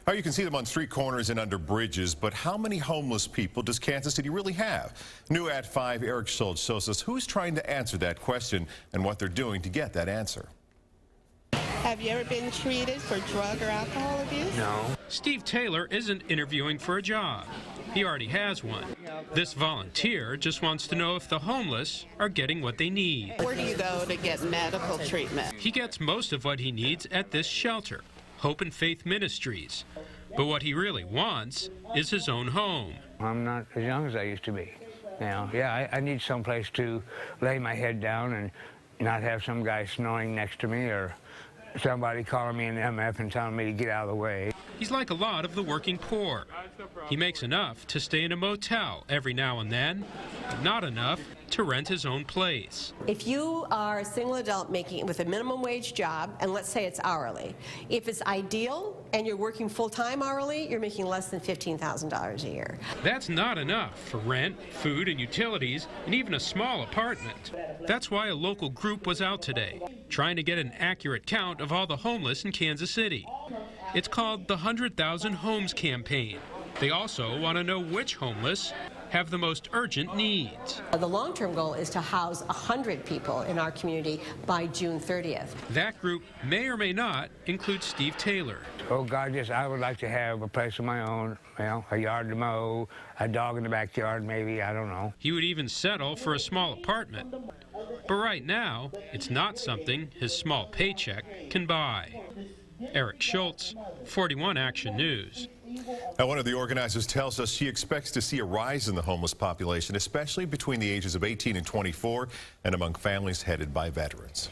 Now, you can see them on street corners and under bridges, but how many homeless people does Kansas City really have? New at 5, Eric Schultz shows us who's trying to answer that question and what they're doing to get that answer. Have you ever been treated for drug or alcohol abuse? No. Steve Taylor isn't interviewing for a job. He already has one. This volunteer just wants to know if the homeless are getting what they need. Where do you go to get medical treatment? He gets most of what he needs at this shelter, Hope and Faith Ministries. But what he really wants is his own home. I'm not as young as I used to be. I need some place to lay my head down and not have some guy snoring next to me or somebody calling me an MF and telling me to get out of the way. He's like a lot of the working poor. He makes enough to stay in a motel every now and then, but not enough to rent his own place. If you are a single adult making it with a minimum wage job, and let's say it's hourly, if it's ideal and you're working full-time hourly, you're making less than $15,000 a year. That's not enough for rent, food, and utilities, and even a small apartment. That's why a local group was out today, trying to get an accurate count of all the homeless in Kansas City. It's called the 100,000 Homes Campaign. They also want to know which homeless have the most urgent needs. The long-term goal is to house 100 people in our community by June 30th. That group may or may not include Steve Taylor. Oh God, yes, I would like to have a place of my own, a yard to mow, a dog in the backyard maybe, I don't know. He would even settle for a small apartment. But right now, it's not something his small paycheck can buy. Eric Schultz, 41 Action News. Now, one of the organizers tells us she expects to see a rise in the homeless population, especially between the ages of 18 and 24 and among families headed by veterans.